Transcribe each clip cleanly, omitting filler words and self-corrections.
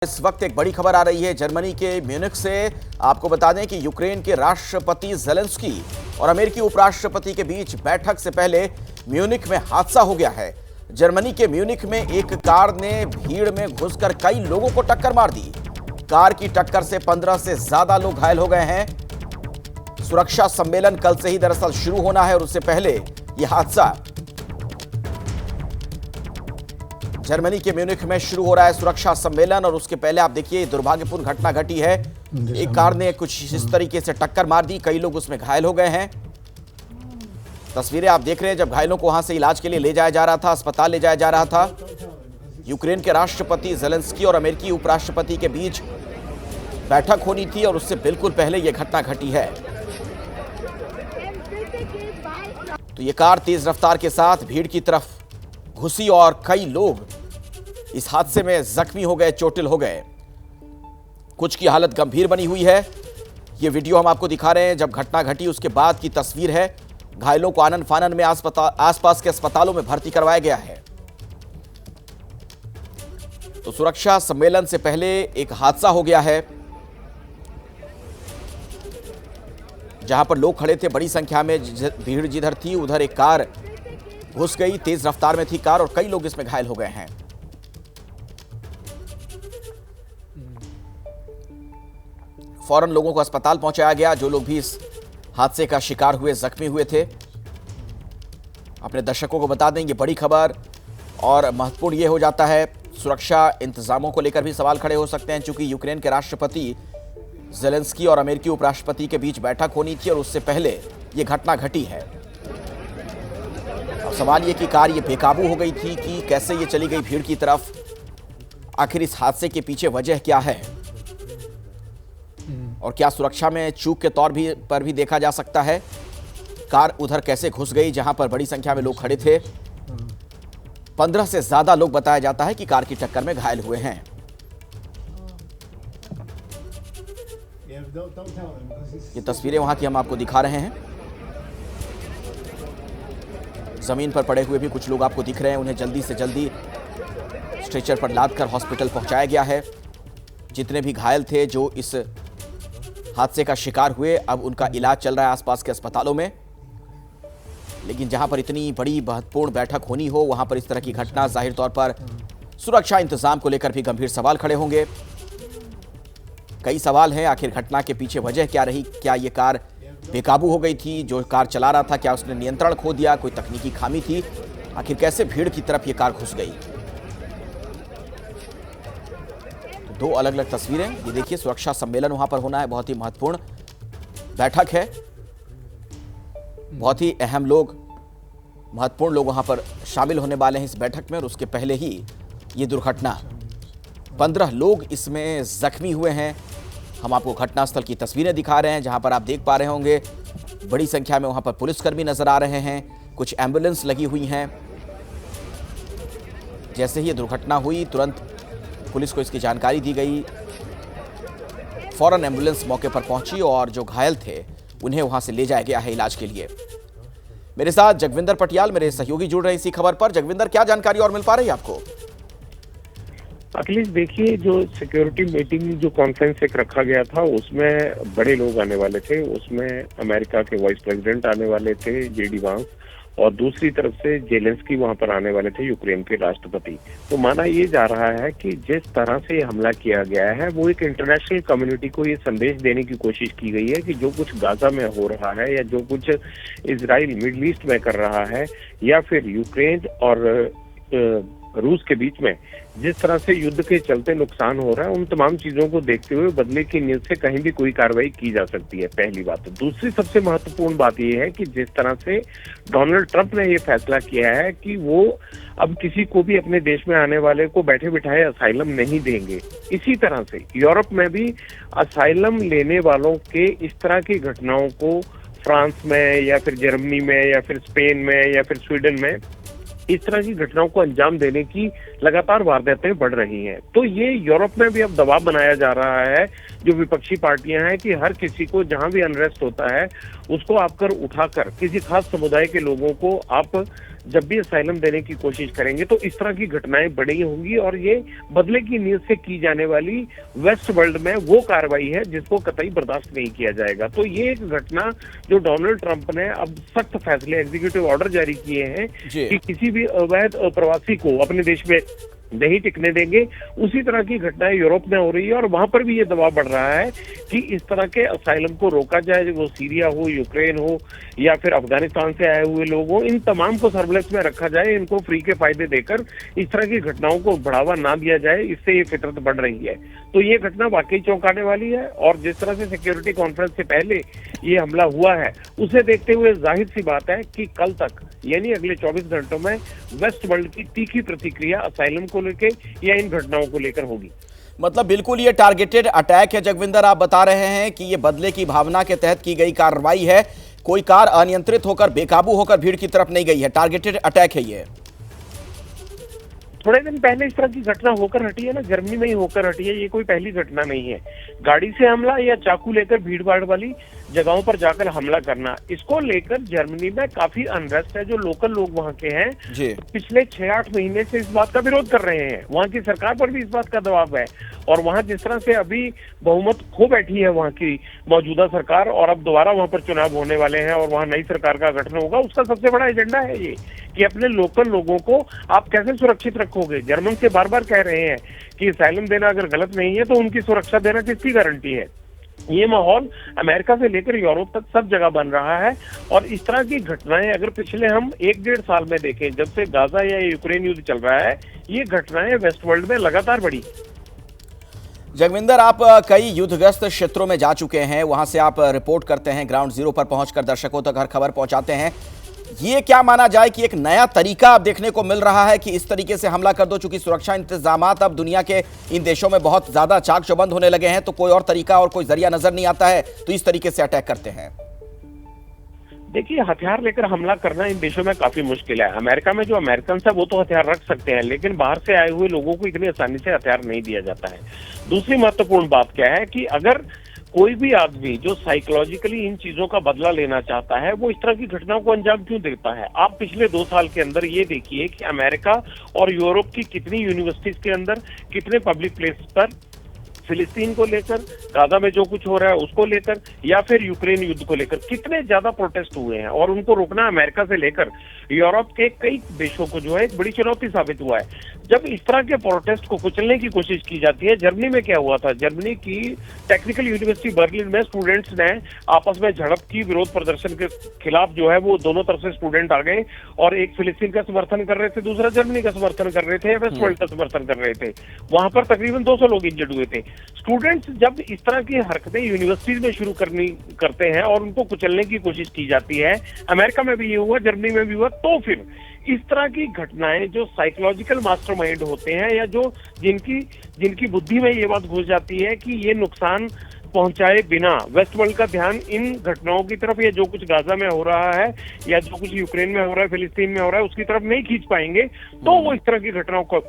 इस वक्त एक बड़ी खबर आ रही है जर्मनी के म्यूनिख से। आपको बता दें कि यूक्रेन के राष्ट्रपति ज़ेलेंस्की और अमेरिकी उपराष्ट्रपति के बीच बैठक से पहले म्यूनिख में हादसा हो गया है। जर्मनी के म्यूनिख में एक कार ने भीड़ में घुसकर कई लोगों को टक्कर मार दी। कार की टक्कर से 15 से ज्यादा लोग घायल हो गए हैं। सुरक्षा सम्मेलन कल से ही दरअसल शुरू होना है और उससे पहले यह हादसा जर्मनी के म्यूनिख में शुरू हो रहा है सुरक्षा सम्मेलन और उसके पहले आप देखिए दुर्भाग्यपूर्ण घटना घटी है। एक कार ने कुछ इस तरीके से टक्कर मार दी, कई लोग उसमें घायल हो गए हैं। तस्वीरें आप देख रहे हैं जब घायलों को वहां से इलाज के लिए ले जाया जा रहा था, अस्पताल ले जाया जा रहा था। यूक्रेन के राष्ट्रपति ज़ेलेंस्की और अमेरिकी उपराष्ट्रपति के बीच बैठक होनी थी और उससे बिल्कुल पहले यह घटना घटी है। तो ये कार तेज रफ्तार के साथ भीड़ की तरफ घुसी और कई लोग इस हादसे में जख्मी हो गए, चोटिल हो गए। कुछ की हालत गंभीर बनी हुई है। ये वीडियो हम आपको दिखा रहे हैं जब घटना घटी उसके बाद की तस्वीर है। घायलों को आनन फानन में आसपास के अस्पतालों में भर्ती करवाया गया है। तो सुरक्षा सम्मेलन से पहले एक हादसा हो गया है जहां पर लोग खड़े थे, बड़ी संख्या में भीड़ जिधर थी उधर एक कार घुस गई। तेज रफ्तार में थी कार और कई लोग इसमें घायल हो गए हैं। फौरन लोगों को अस्पताल पहुंचाया गया, जो लोग भी इस हादसे का शिकार हुए, जख्मी हुए थे। अपने दर्शकों को बता दें ये बड़ी खबर और महत्वपूर्ण ये हो जाता है, सुरक्षा इंतजामों को लेकर भी सवाल खड़े हो सकते हैं क्योंकि यूक्रेन के राष्ट्रपति ज़ेलेंस्की और अमेरिकी उपराष्ट्रपति के बीच बैठक होनी थी और उससे पहले ये घटना घटी है। अब सवाल ये कि कार ये बेकाबू हो गई थी कि कैसे ये चली गई भीड़ की तरफ, आखिर इस हादसे के पीछे वजह क्या है और क्या सुरक्षा में चूक के तौर पर भी देखा जा सकता है। कार उधर कैसे घुस गई जहां पर बड़ी संख्या में लोग खड़े थे। 15 से ज्यादा लोग बताया जाता है कि कार की टक्कर में घायल हुए हैं। ये तस्वीरें वहां की हम आपको दिखा रहे हैं। जमीन पर पड़े हुए भी कुछ लोग आपको दिख रहे हैं, उन्हें जल्दी से जल्दी स्ट्रेचर पर लादकर हॉस्पिटल पहुंचाया गया है। जितने भी घायल थे जो इस हादसे का शिकार हुए, अब उनका इलाज चल रहा है आसपास के अस्पतालों में। लेकिन जहां पर इतनी बड़ी महत्वपूर्ण बैठक होनी हो वहां पर इस तरह की घटना, जाहिर तौर पर सुरक्षा इंतजाम को लेकर भी गंभीर सवाल खड़े होंगे। कई सवाल हैं, आखिर घटना के पीछे वजह क्या रही। क्या ये कार बेकाबू हो गई थी, जो कार चला रहा था क्या उसने नियंत्रण खो दिया, कोई तकनीकी खामी थी, आखिर कैसे भीड़ की तरफ ये कार घुस गई। तो दो अलग अलग तस्वीरें, ये देखिए सुरक्षा सम्मेलन वहां पर होना है, बहुत ही महत्वपूर्ण बैठक है, बहुत ही अहम लोग, महत्वपूर्ण लोग वहां पर शामिल होने वाले हैं इस बैठक में और उसके पहले ही ये दुर्घटना, 15 लोग इसमें जख्मी हुए हैं। हम आपको घटनास्थल की तस्वीरें दिखा रहे हैं जहां पर आप देख पा रहे होंगे बड़ी संख्या में वहां पर पुलिसकर्मी नजर आ रहे हैं, कुछ एम्बुलेंस लगी हुई हैं। जैसे ही ये दुर्घटना हुई तुरंत पुलिस को इसकी जानकारी दी गई, फौरन एम्बुलेंस मौके पर पहुंची और जो घायल थे उन्हें वहां से ले जाया गया है इलाज के लिए। मेरे साथ जगविंदर पटियाल मेरे सहयोगी जुड़ रहे इसी खबर पर। जगविंदर, क्या जानकारी और मिल पा रही है आपको? अखिलेश, देखिए जो सिक्योरिटी मीटिंग जो कॉन्फ्रेंस एक रखा गया था उसमें बड़े लोग आने वाले थे। उसमें अमेरिका के वाइस प्रेसिडेंट आने वाले थे जेडी वांस, और दूसरी तरफ से ज़ेलेंस्की वहां पर आने वाले थे, यूक्रेन के राष्ट्रपति। तो माना ये जा रहा है कि जिस तरह से ये हमला किया गया है वो एक इंटरनेशनल कम्युनिटी को ये संदेश देने की कोशिश की गई है कि जो कुछ गाजा में हो रहा है या जो कुछ इजराइल मिडल ईस्ट में कर रहा है या फिर यूक्रेन और रूस के बीच में जिस तरह से युद्ध के चलते नुकसान हो रहा है, उन तमाम चीजों को देखते हुए बदले की नीयत से कहीं भी कोई कार्रवाई की जा सकती है, पहली बात। दूसरी सबसे महत्वपूर्ण बात यह है कि जिस तरह से डोनाल्ड ट्रंप ने यह फैसला किया है कि वो अब किसी को भी अपने देश में आने वाले को बैठे बिठाए असाइलम नहीं देंगे, इसी तरह से यूरोप में भी असाइलम लेने वालों के इस तरह की घटनाओं को फ्रांस में या फिर जर्मनी में या फिर स्पेन में या फिर स्वीडन में इस तरह की घटनाओं को अंजाम देने की लगातार वारदातें बढ़ रही हैं। तो ये यूरोप में भी अब दबाव बनाया जा रहा है जो विपक्षी पार्टियां हैं कि हर किसी को जहां भी अनरेस्ट होता है उसको आपकर उठाकर किसी खास समुदाय के लोगों को आप जब भी असाइलम देने की कोशिश करेंगे तो इस तरह की घटनाएं बढ़ी होंगी और ये बदले की नीयत से की जाने वाली वेस्ट वर्ल्ड में वो कार्रवाई है जिसको कतई बर्दाश्त नहीं किया जाएगा। तो ये एक घटना जो डोनाल्ड ट्रंप ने अब सख्त फैसले एग्जीक्यूटिव ऑर्डर जारी किए हैं कि किसी भी अवैध प्रवासी को अपने देश में नहीं टिकने देंगे, उसी तरह की घटनाएं यूरोप में हो रही है और वहां पर भी ये दबाव बढ़ रहा है कि इस तरह के असाइलम को रोका जाए, वो सीरिया हो, यूक्रेन हो या फिर अफगानिस्तान से आए हुए लोग हो, इन तमाम को सर्विलेंस में रखा जाए, इनको फ्री के फायदे देकर इस तरह की घटनाओं को बढ़ावा ना दिया जाए, इससे ये फितरत बढ़ रही है। तो ये घटना वाकई चौंकाने वाली है और जिस तरह से सिक्योरिटी कॉन्फ्रेंस से पहले ये हमला हुआ है उसे देखते हुए जाहिर सी बात है कि कल तक यानी अगले 24 घंटों में वेस्ट वर्ल्ड की तीखी प्रतिक्रिया असाइलम को लेकर या इन घटनाओं को लेकर होगी। मतलब बिल्कुल ये टारगेटेड अटैक है जगविंदर, आप बता रहे हैं कि ये बदले की भावना के तहत की गई कार्रवाई है, कोई कार अनियंत्रित होकर बेकाबू होकर भीड़ की तरफ नहीं गई है, टारगेटेड अटैक है ये। थोड़े दिन पहले इस तरह की घटना होकर हटी है ना, जर्मनी में ही होकर हटी है, ये कोई पहली घटना नहीं है। गाड़ी से हमला या चाकू लेकर भीड़ भाड़ वाली जगहों पर जाकर हमला करना, इसको लेकर जर्मनी में काफी अनरेस्ट है। जो लोकल लोग वहाँ के हैं पिछले 6-8 महीने से इस बात का विरोध कर रहे हैं, वहाँ की सरकार पर भी इस बात का दबाव है और वहाँ जिस तरह से अभी बहुमत खो बैठी है वहाँ की मौजूदा सरकार और अब दोबारा वहाँ पर चुनाव होने वाले हैं और वहाँ नई सरकार का गठन होगा, उसका सबसे बड़ा एजेंडा है ये कि अपने लोकल लोगों को आप कैसे सुरक्षित रखोगे। जर्मन से बार बार कह रहे हैं कि असाइलम देना अगर गलत नहीं है तो उनकी सुरक्षा देना किसकी गारंटी है। ये माहौल अमेरिका से लेकर यूरोप तक सब जगह बन रहा है और इस तरह की घटनाएं अगर पिछले हम 1-1.5 साल में देखें, जब से गाजा या यूक्रेन युद्ध चल रहा है, ये घटनाएं वेस्ट वर्ल्ड में लगातार बढ़ी। जगविंदर, आप कई युद्धग्रस्त क्षेत्रों में जा चुके हैं, वहां से आप रिपोर्ट करते हैं, ग्राउंड जीरो पर पहुंचकर दर्शकों तक हर खबर पहुंचाते हैं। ये क्या माना जाए कि एक नया तरीका अब देखने को मिल रहा है कि इस तरीके से हमला कर दो, चूंकि सुरक्षा इंतजामात अब दुनिया के इन देशों में बहुत ज्यादा चाक चौबंद होने लगे हैं, तो कोई और तरीका और कोई जरिया नजर नहीं आता है, तो इस तरीके से अटैक करते हैं। देखिए, हथियार लेकर हमला करना इन देशों में काफी मुश्किल है। अमेरिका में जो अमेरिकन है वो तो हथियार रख सकते हैं, लेकिन बाहर से आए हुए लोगों को इतनी आसानी से हथियार नहीं दिया जाता है। दूसरी महत्वपूर्ण बात क्या है कि अगर कोई भी आदमी जो साइकोलॉजिकली इन चीजों का बदला लेना चाहता है, वो इस तरह की घटनाओं को अंजाम क्यों देता है। आप पिछले 2 साल के अंदर ये देखिए कि अमेरिका और यूरोप की कितनी यूनिवर्सिटीज के अंदर, कितने पब्लिक प्लेस पर फिलिस्तीन को लेकर, गाजा में जो कुछ हो रहा है उसको लेकर या फिर यूक्रेन युद्ध को लेकर कितने ज्यादा प्रोटेस्ट हुए हैं और उनको रोकना अमेरिका से लेकर यूरोप के कई देशों को जो है एक बड़ी चुनौती साबित हुआ है। जब इस तरह के प्रोटेस्ट को कुचलने की कोशिश की जाती है, जर्मनी में क्या हुआ था, जर्मनी की टेक्निकल यूनिवर्सिटी बर्लिन में स्टूडेंट्स ने आपस में झड़प की, विरोध प्रदर्शन के खिलाफ जो है वो दोनों तरफ से स्टूडेंट आ गए और एक फिलिस्तीन का समर्थन कर रहे थे, दूसरा जर्मनी का समर्थन कर रहे थे, वेस्ट वर्ल्ड का समर्थन कर रहे थे। वहां पर तकरीबन 200 लोग इंजर्ड हुए थे। स्टूडेंट्स जब इस तरह की हरकतें यूनिवर्सिटीज में शुरू करते हैं और उनको कुचलने की कोशिश की जाती है, अमेरिका में भी ये हुआ, जर्मनी में भी हुआ, तो फिर इस तरह की घटनाएं जो साइकोलॉजिकल मास्टरमाइंड होते हैं या जो जिनकी बुद्धि में ये बात घुस जाती है कि ये नुकसान पहुंचाए बिना वेस्ट वर्ल्ड का ध्यान इन घटनाओं की तरफ या जो कुछ गाजा में हो रहा है या जो कुछ यूक्रेन में हो रहा है, फिलिस्तीन में हो रहा है, उसकी तरफ नहीं खींच पाएंगे, तो वो इस तरह की घटनाओं को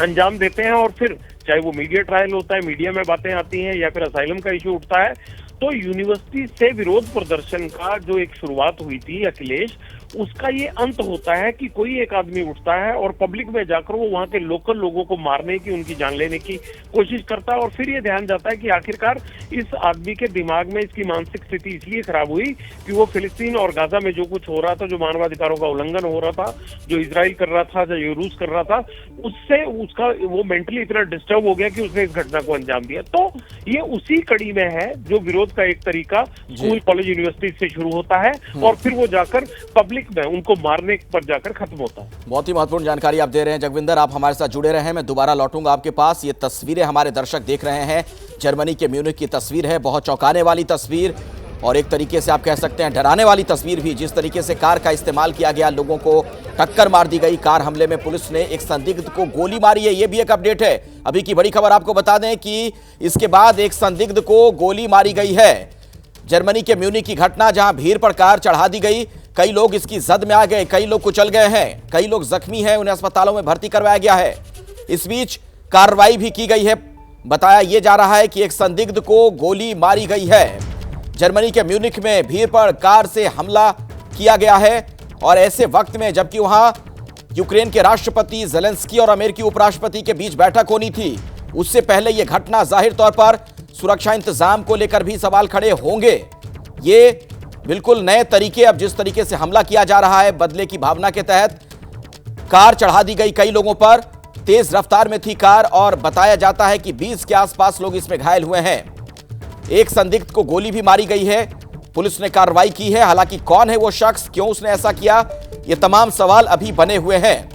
अंजाम देते हैं। और फिर चाहे वो मीडिया ट्रायल होता है, मीडिया में बातें आती हैं या फिर असाइलम का इशू उठता है, तो यूनिवर्सिटी से विरोध प्रदर्शन का जो एक शुरुआत हुई थी अखिलेश, उसका ये अंत होता है कि कोई एक आदमी उठता है और पब्लिक में जाकर वो वहां के लोकल लोगों को मारने की, उनकी जान लेने की कोशिश करता है और फिर ये ध्यान जाता है कि आखिरकार इस आदमी के दिमाग में इसकी मानसिक स्थिति इसलिए खराब हुई कि वो फिलिस्तीन और गाजा में जो कुछ हो रहा था, जो मानवाधिकारों का उल्लंघन हो रहा था, जो इजराइल कर रहा था, जो रूस कर रहा था, उससे उसका वो मेंटली इतना डिस्टर्ब हो गया कि उसने इस घटना को अंजाम दिया। तो ये उसी कड़ी में है जो विरोध का एक तरीका स्कूल, कॉलेज, यूनिवर्सिटी से शुरू होता है और फिर वो जाकर पब्लिक में उनको मारने पर जाकर खत्म होता है। बहुत ही महत्वपूर्ण जानकारी आप दे रहे हैं जगविंदर, आप हमारे साथ जुड़े रहे हैं। मैं दोबारा लौटूंगा आपके पास। ये तस्वीरें हमारे दर्शक देख रहे हैं, जर्मनी के म्यूनिख की तस्वीर है, बहुत चौंकाने वाली तस्वीर और एक तरीके से आप कह सकते हैं डराने वाली तस्वीर भी। जिस तरीके से कार का इस्तेमाल किया गया, लोगों को टक्कर मार दी गई। कार हमले में पुलिस ने एक संदिग्ध को गोली मारी है, ये भी एक अपडेट है। अभी की बड़ी खबर आपको बता दें कि इसके बाद एक संदिग्ध को गोली मारी गई है। जर्मनी के म्यूनिख की घटना, जहां भीड़ पर कार चढ़ा दी गई, कई लोग इसकी जद में आ गए, कई लोग कुचल गए हैं, कई लोग जख्मी हैं, उन्हें अस्पतालों में भर्ती करवाया गया है। इस बीच कार्रवाई भी की गई है बताया ये जा रहा है कि एक संदिग्ध को गोली मारी गई है। जर्मनी के म्यूनिख में भीड़ पर कार से हमला किया गया है और ऐसे वक्त में जबकि वहां यूक्रेन के राष्ट्रपति ज़ेलेंस्की और अमेरिकी उपराष्ट्रपति के बीच बैठक होनी थी, उससे पहले यह घटना जाहिर तौर पर सुरक्षा इंतजाम को लेकर भी सवाल खड़े होंगे। ये बिल्कुल नए तरीके, अब जिस तरीके से हमला किया जा रहा है बदले की भावना के तहत, कार चढ़ा दी गई कई लोगों पर, तेज रफ्तार में थी कार और बताया जाता है कि 20 के आसपास लोग इसमें घायल हुए हैं। एक संदिग्ध को गोली भी मारी गई है, पुलिस ने कार्रवाई की है। हालांकि कौन है वो शख्स, क्यों उसने ऐसा किया, ये तमाम सवाल अभी बने हुए हैं।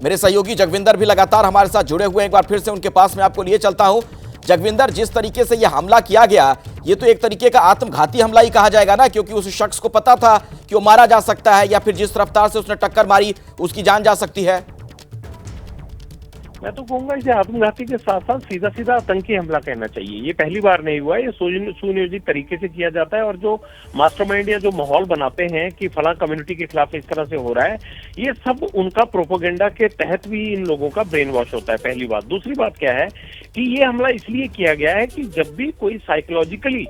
मेरे सहयोगी जगविंदर भी लगातार हमारे साथ जुड़े हुए हैं, एक बार फिर से उनके पास में आपको लिए चलता हूं। जगविंदर, जिस तरीके से यह हमला किया गया, ये तो एक तरीके का आत्मघाती हमला ही कहा जाएगा ना, क्योंकि उस शख्स को पता था कि वो मारा जा सकता है या फिर जिस रफ्तार से उसने टक्कर मारी उसकी जान जा सकती है। मैं तो कहूंगा इसे आत्मघाती के साथ साथ सीधा सीधा आतंकी हमला कहना चाहिए। ये पहली बार नहीं हुआ है, ये सुनियोजित तरीके से किया जाता है। और जो मास्टरमाइंड या जो माहौल बनाते हैं कि फला कम्युनिटी के खिलाफ इस तरह से हो रहा है, ये सब उनका प्रोपेगेंडा के तहत भी इन लोगों का ब्रेन वॉश होता है, पहली बात। दूसरी बात क्या है कि ये हमला इसलिए किया गया है कि जब भी कोई साइकोलॉजिकली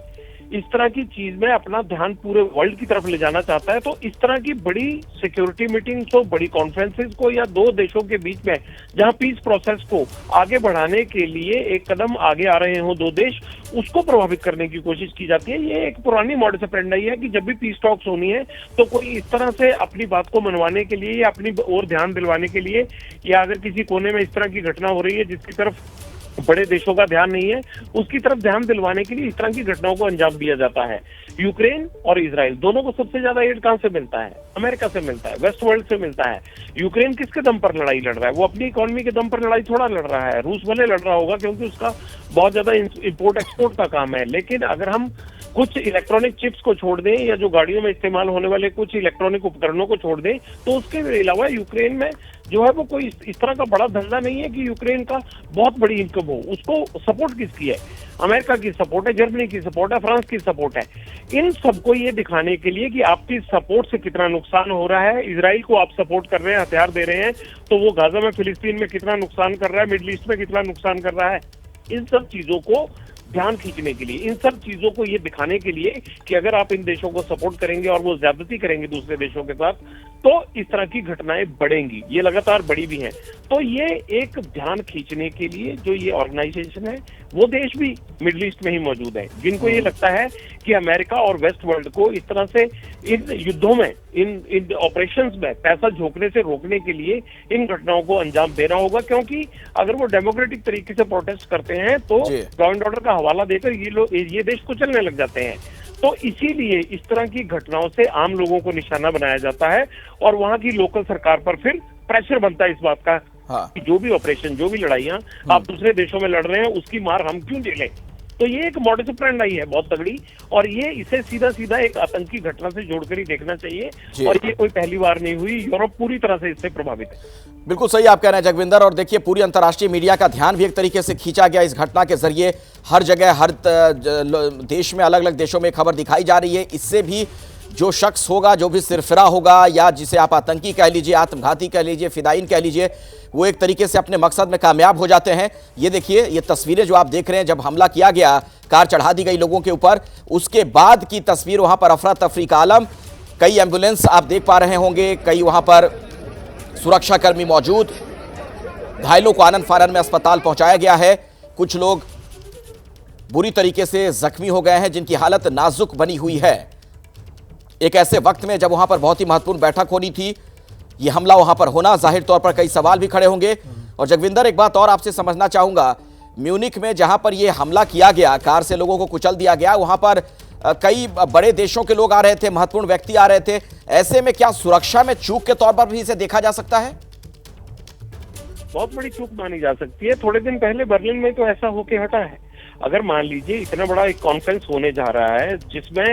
इस तरह की चीज में अपना ध्यान पूरे वर्ल्ड की तरफ ले जाना चाहता है, तो इस तरह की बड़ी सिक्योरिटी मीटिंग्स को, बड़ी कॉन्फ्रेंसेस को, या दो देशों के बीच में जहां पीस प्रोसेस को आगे बढ़ाने के लिए एक कदम आगे आ रहे हो दो देश, उसको प्रभावित करने की कोशिश की जाती है। ये एक पुरानी मॉडस ऑपरेंडी है कि जब भी पीस टॉक्स होनी है तो कोई इस तरह से अपनी बात को मनवाने के लिए या अपनी ओर ध्यान दिलवाने के लिए, या अगर किसी कोने में इस तरह की घटना हो रही है जिसकी तरफ बड़े देशों का ध्यान नहीं है, उसकी तरफ ध्यान दिलवाने के लिए इस तरह की घटनाओं को अंजाम दिया जाता है। यूक्रेन और इजराइल दोनों को सबसे ज्यादा एड कहां से मिलता है? अमेरिका से मिलता है, वेस्ट वर्ल्ड से मिलता है। यूक्रेन किसके दम पर लड़ाई लड़ रहा है? वो अपनी इकोनॉमी के दम पर लड़ाई थोड़ा लड़ रहा है। रूस भले लड़ रहा होगा क्योंकि उसका बहुत ज्यादा इंपोर्ट एक्सपोर्ट का काम है, लेकिन अगर हम कुछ इलेक्ट्रॉनिक चिप्स को छोड़ दें या जो गाड़ियों में इस्तेमाल होने वाले कुछ इलेक्ट्रॉनिक उपकरणों को छोड़ दें, तो उसके अलावा यूक्रेन में जो है वो कोई इस तरह का बड़ा धंधा नहीं है कि यूक्रेन का बहुत बड़ी इनकम हो। उसको सपोर्ट किसकी है? अमेरिका की सपोर्ट है, जर्मनी की सपोर्ट है, फ्रांस की सपोर्ट है। इन सबको ये दिखाने के लिए कि आपकी सपोर्ट से कितना नुकसान हो रहा है। इजराइल को आप सपोर्ट कर रहे हैं, हथियार दे रहे हैं, तो वो गाजा में, फिलिस्तीन में कितना नुकसान कर रहा है, मिडिल ईस्ट में कितना नुकसान कर रहा है। इन सब चीजों को ध्यान खींचने के लिए, इन सब चीजों को ये दिखाने के लिए कि अगर आप इन देशों को सपोर्ट करेंगे और वो ज्यादती करेंगे दूसरे देशों के साथ, तो इस तरह की घटनाएं बढ़ेंगी। ये लगातार बढ़ी भी हैं। तो ये एक ध्यान खींचने के लिए जो ये ऑर्गेनाइजेशन है, वो देश भी मिडिल ईस्ट में ही मौजूद है, जिनको ये लगता है कि अमेरिका और वेस्ट वर्ल्ड को इस तरह से इन युद्धों में, इन ऑपरेशंस में पैसा झोंकने से रोकने के लिए इन घटनाओं को अंजाम देना होगा। क्योंकि अगर वो डेमोक्रेटिक तरीके से प्रोटेस्ट करते हैं तो लॉ एंड ऑर्डर का हवाला देकर ये देश को चलने लग जाते हैं। तो इसीलिए इस तरह की घटनाओं से आम लोगों को निशाना बनाया जाता है और वहां की लोकल सरकार पर फिर प्रेशर बनता है इस बात का कि जो भी ऑपरेशन, जो भी लड़ाइयां आप दूसरे देशों में लड़ रहे हैं, उसकी मार हम क्यों झेलें। तो ये एक मॉडस ऑपरेंडी है बहुत तगड़ी, और ये इसे सीधा सीधा एक आतंकी घटना से जोड़कर ही देखना चाहिए। और ये कोई पहली बार नहीं हुई, यूरोप पूरी तरह से इससे प्रभावित है। बिल्कुल सही आप कह रहे हैं जगविंदर। और देखिए, पूरी अंतर्राष्ट्रीय मीडिया का ध्यान भी एक तरीके से खींचा गया इस घटना के जरिए। हर जगह, हर देश में, अलग अलग देशों में खबर दिखाई जा रही है। इससे भी जो शख्स होगा, जो भी सिरफिरा होगा, या जिसे आप आतंकी कह लीजिए, आत्मघाती कह लीजिए, फिदायीन कह लीजिए, वो एक तरीके से अपने मकसद में कामयाब हो जाते हैं। ये देखिए, ये तस्वीरें जो आप देख रहे हैं, जब हमला किया गया, कार चढ़ा दी गई लोगों के ऊपर, उसके बाद की तस्वीर, वहां पर अफरा तफरी का आलम। कई एम्बुलेंस आप देख पा रहे होंगे, कई वहां पर सुरक्षाकर्मी मौजूद। घायलों को आनंद फानन में अस्पताल पहुंचाया गया है। कुछ लोग बुरी तरीके से जख्मी हो गए हैं, जिनकी हालत नाजुक बनी हुई है। एक ऐसे वक्त में जब वहां पर बहुत ही महत्वपूर्ण बैठक होनी थी, ये हमला वहां पर होना, जाहिर तौर पर कई सवाल भी खड़े होंगे। और जगविंदर, एक बात और आपसे समझना चाहूंगा, म्यूनिख में जहां पर यह हमला किया गया, कार से लोगों को कुचल दिया गया, वहां पर कई बड़े देशों के लोग आ रहे थे, महत्वपूर्ण व्यक्ति आ रहे थे। ऐसे में क्या सुरक्षा में चूक के तौर पर भी इसे देखा जा सकता है? बहुत बड़ी चूक मानी जा सकती है। थोड़े दिन पहले बर्लिन में तो ऐसा होके हटा है। अगर मान लीजिए इतना बड़ा एक कॉन्फ्रेंस होने जा रहा है जिसमें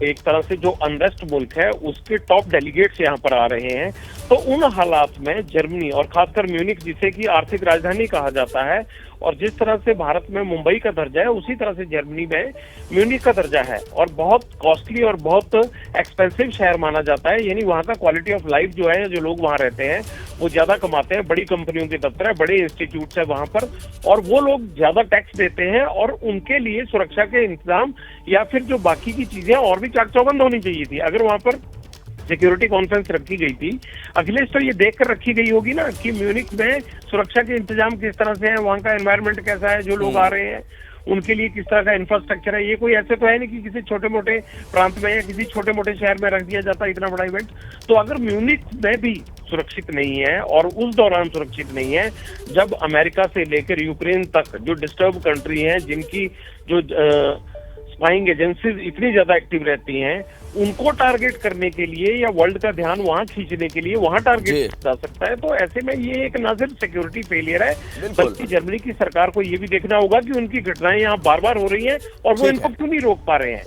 एक तरह से जो अनरेस्ट मुल्क है उसके टॉप डेलीगेट्स यहाँ पर आ रहे हैं, तो उन हालात में जर्मनी और खासकर म्यूनिख, जिसे कि आर्थिक राजधानी कहा जाता है, और जिस तरह से भारत में मुंबई का दर्जा है उसी तरह से जर्मनी में म्यूनिख का दर्जा है, और बहुत कॉस्टली और बहुत एक्सपेंसिव शहर माना जाता है। यानी वहाँ का क्वालिटी ऑफ लाइफ जो है, जो लोग वहाँ रहते हैं वो ज्यादा कमाते हैं, बड़ी कंपनियों के दफ्तर है, बड़े इंस्टीट्यूट है वहाँ पर, और वो लोग ज्यादा टैक्स देते हैं, और उनके लिए सुरक्षा के इंतजाम या फिर जो बाकी की चीजें और भी चाक चौबंद होनी चाहिए थी। अगर वहाँ पर सिक्योरिटी कॉन्फ्रेंस रखी गई थी, अखिलेश, तो ये देखकर रखी गई होगी ना कि म्यूनिख में सुरक्षा के इंतजाम किस तरह से हैं, वहाँ का एनवायरनमेंट कैसा है, जो लोग आ रहे हैं उनके लिए किस तरह का इंफ्रास्ट्रक्चर है। ये कोई ऐसे तो है नहीं कि किसी छोटे मोटे प्रांत में या किसी छोटे मोटे शहर में रख दिया जाता है इतना बड़ा इवेंट। तो अगर म्यूनिख में भी सुरक्षित नहीं है और उस दौरान सुरक्षित नहीं है, जब अमेरिका से लेकर यूक्रेन तक जो डिस्टर्ब कंट्री हैं, जिनकी जो स्पाइंग एजेंसीज इतनी ज्यादा एक्टिव रहती हैं, उनको टारगेट करने के लिए या वर्ल्ड का ध्यान वहां खींचने के लिए वहां टारगेट जा सकता है। तो ऐसे में ये एक ना सिर्फ सिक्योरिटी फेलियर है, बल्कि जर्मनी की सरकार को ये भी देखना होगा कि उनकी घटनाएं यहाँ बार बार हो रही हैं और वो इनको क्यों नहीं रोक पा रहे हैं।